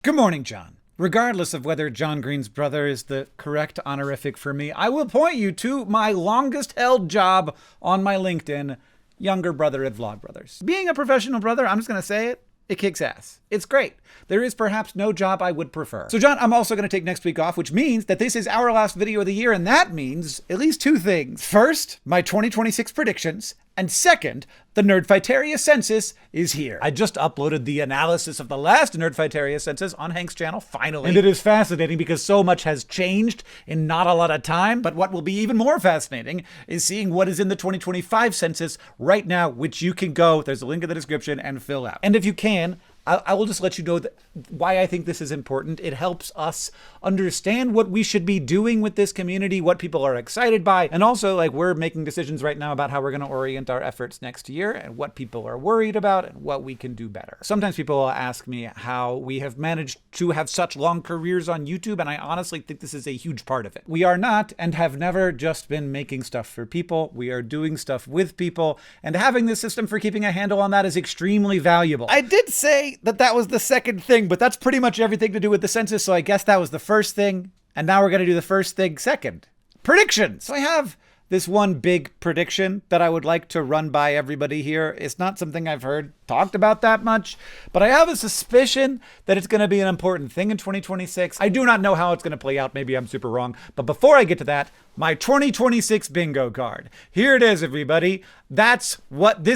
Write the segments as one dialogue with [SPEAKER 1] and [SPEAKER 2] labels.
[SPEAKER 1] Good morning, John. Regardless of whether John Green's brother is the correct honorific for me, I will point you to my longest held job on my LinkedIn, younger brother at Vlogbrothers. Being a professional brother, I'm just going to say it kicks ass. It's great. There is perhaps no job I would prefer. So John, I'm also going to take next week off, which means that this is our last video of the year, and that means at least two things. First, my 2026 predictions, and second, the NERDFIGHTERIA census is here. I just uploaded the analysis of the last NERDFIGHTERIA census on Hank's channel, finally. And it is fascinating because so much has changed in not a lot of time, but what will be even more fascinating is seeing what is in the 2025 census right now, which you can go, there's a link in the description, and fill out. And if you can, I will just let you know why I think this is important. It helps us understand what we should be doing with this community, what people are excited by, and also like we're making decisions right now about how we're going to orient our efforts next year and what people are worried about and what we can do better. Sometimes people will ask me how we have managed to have such long careers on YouTube, and I honestly think this is a huge part of it. We are not and have never just been making stuff for people. We are doing stuff with people, and having this system for keeping a handle on that is extremely valuable. I did say that was the second thing, but that's pretty much everything to do with the census, so I guess that was the first thing, and now we're going to do the first thing second. Predictions! So I have this one big prediction that I would like to run by everybody here. It's not something I've heard talked about that much, but I have a suspicion that it's going to be an important thing in 2026. I do not know how it's going to play out. Maybe I'm super wrong. But before I get to that, my 2026 bingo card. Here it is, everybody. This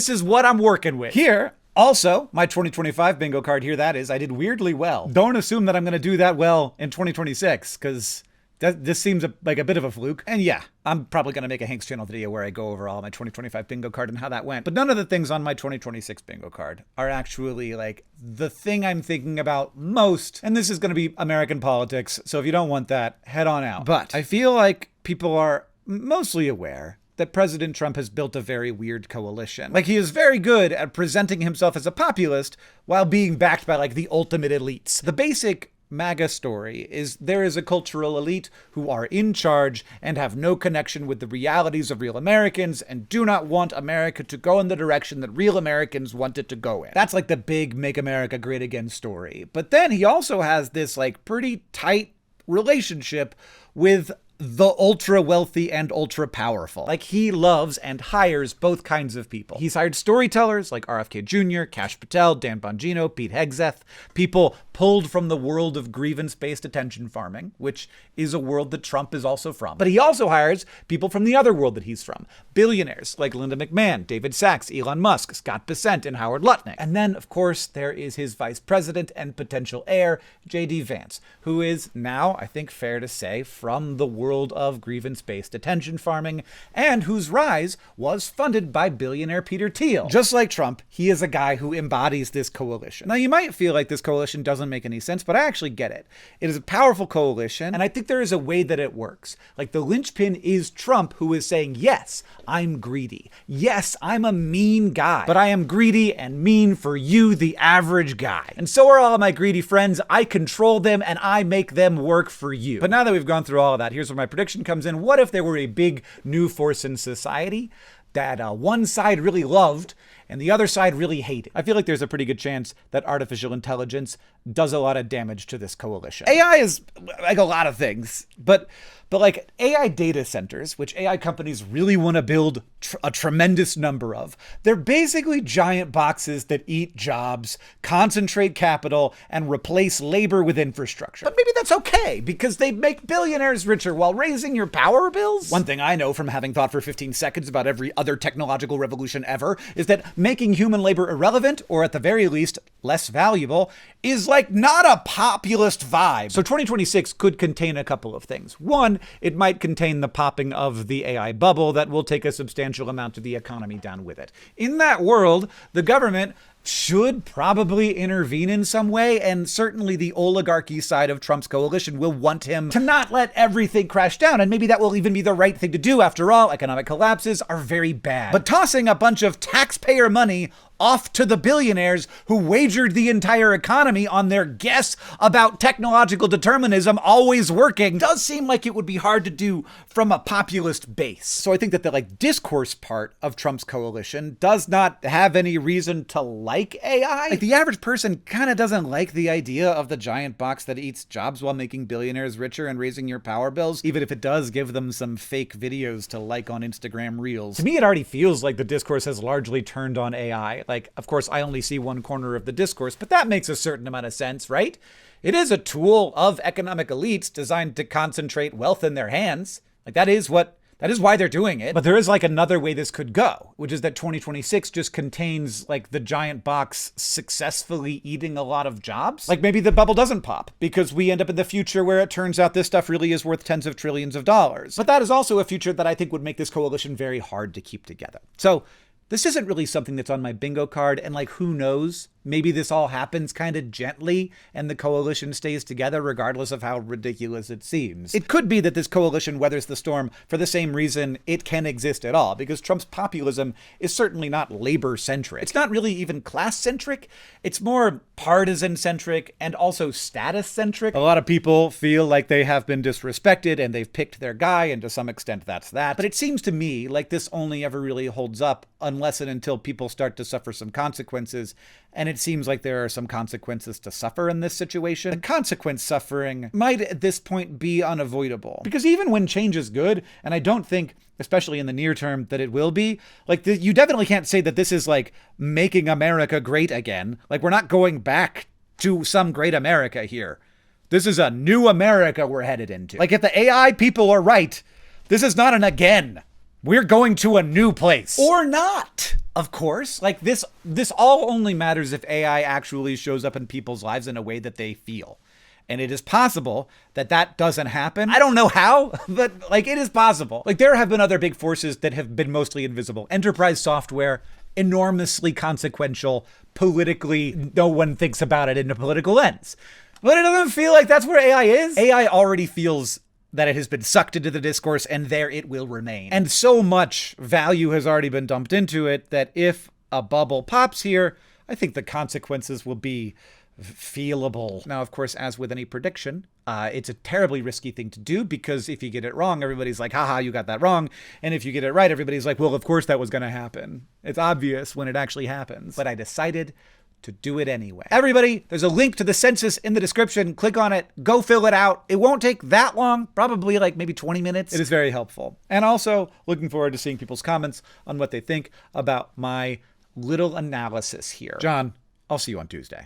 [SPEAKER 1] is what I'm working with. Here, also, my 2025 bingo card, here that is, I did weirdly well. Don't assume that I'm going to do that well in 2026, because this seems like a bit of a fluke. And yeah, I'm probably going to make a Hank's channel video where I go over all my 2025 bingo card and how that went. But none of the things on my 2026 bingo card are actually like the thing I'm thinking about most. And this is going to be American politics, so if you don't want that, head on out. But I feel like people are mostly aware that President Trump has built a very weird coalition. Like, he is very good at presenting himself as a populist while being backed by like the ultimate elites. The basic MAGA story is there is a cultural elite who are in charge and have no connection with the realities of real Americans and do not want America to go in the direction that real Americans want it to go in. That's like the big Make America Great Again story. But then he also has this like pretty tight relationship with the ultra wealthy and ultra powerful. Like, he loves and hires both kinds of people. He's hired storytellers like RFK Jr., Kash Patel, Dan Bongino, Pete Hegseth, people pulled from the world of grievance-based attention farming, which is a world that Trump is also from. But he also hires people from the other world that he's from. Billionaires like Linda McMahon, David Sachs, Elon Musk, Scott Bessent, and Howard Lutnick. And then, of course, there is his vice president and potential heir, J.D. Vance, who is now, I think fair to say, from the world of grievance-based attention farming, and whose rise was funded by billionaire Peter Thiel. Just like Trump, he is a guy who embodies this coalition. Now, you might feel like this coalition doesn't make any sense, but I actually get it. It is a powerful coalition, and I think there is a way that it works. Like, the linchpin is Trump, who is saying, yes, I'm greedy. Yes, I'm a mean guy, but I am greedy and mean for you, the average guy. And so are all my greedy friends. I control them, and I make them work for you. But now that we've gone through all of that, here's where my prediction comes in. What if there were a big new force in society that one side really loved and the other side really hated? I feel like there's a pretty good chance that artificial intelligence does a lot of damage to this coalition. AI is like a lot of things, but like AI data centers, which AI companies really want to build a tremendous number of, they're basically giant boxes that eat jobs, concentrate capital, and replace labor with infrastructure. But maybe that's okay, because they make billionaires richer while raising your power bills. One thing I know from having thought for 15 seconds about every other technological revolution ever is that making human labor irrelevant, or at the very least less valuable, is like not a populist vibe. So 2026 could contain a couple of things. One, it might contain the popping of the AI bubble that will take a substantial amount of the economy down with it. In that world, the government should probably intervene in some way, and certainly the oligarchy side of Trump's coalition will want him to not let everything crash down, and maybe that will even be the right thing to do. After all, economic collapses are very bad. But tossing a bunch of taxpayer money off to the billionaires who wagered the entire economy on their guess about technological determinism always working does seem like it would be hard to do from a populist base. So I think that the discourse part of Trump's coalition does not have any reason to like AI. Like, the average person kind of doesn't like the idea of the giant box that eats jobs while making billionaires richer and raising your power bills, even if it does give them some fake videos to like on Instagram Reels. To me, it already feels like the discourse has largely turned on AI. Like, of course, I only see one corner of the discourse, but that makes a certain amount of sense, right? It is a tool of economic elites designed to concentrate wealth in their hands. Like, that is why they're doing it. But there is another way this could go, which is that 2026 just contains the giant box successfully eating a lot of jobs. Like, maybe the bubble doesn't pop because we end up in the future where it turns out this stuff really is worth tens of trillions of dollars. But that is also a future that I think would make this coalition very hard to keep together. So this isn't really something that's on my bingo card, and who knows? Maybe this all happens kind of gently and the coalition stays together regardless of how ridiculous it seems. It could be that this coalition weathers the storm for the same reason it can exist at all, because Trump's populism is certainly not labor-centric. It's not really even class-centric. It's more partisan-centric and also status-centric. A lot of people feel like they have been disrespected and they've picked their guy, and to some extent that's that. But it seems to me like this only ever really holds up unless and until people start to suffer some consequences. And it seems like there are some consequences to suffer in this situation. The consequence suffering might at this point be unavoidable. Because even when change is good, and I don't think, especially in the near term, that it will be, you definitely can't say that this is making America great again. We're not going back to some great America here. This is a new America we're headed into. If the AI people are right, this is not an again. We're going to a new place. Or not. Of course, this all only matters if AI actually shows up in people's lives in a way that they feel. And it is possible that that doesn't happen. I don't know how, but it is possible. There have been other big forces that have been mostly invisible. Enterprise software, enormously consequential, politically, no one thinks about it in a political lens. But it doesn't feel like that's where AI is. AI already feels that it has been sucked into the discourse, and there it will remain. And so much value has already been dumped into it that if a bubble pops here, I think the consequences will be feelable. Now, of course, as with any prediction, it's a terribly risky thing to do, because if you get it wrong, everybody's like, haha, you got that wrong. And if you get it right, everybody's like, well, of course that was going to happen. It's obvious when it actually happens. But I decided to do it anyway. Everybody, there's a link to the census in the description. Click on it, go fill it out. It won't take that long, probably maybe 20 minutes. It is very helpful. And also looking forward to seeing people's comments on what they think about my little analysis here. John, I'll see you on Tuesday.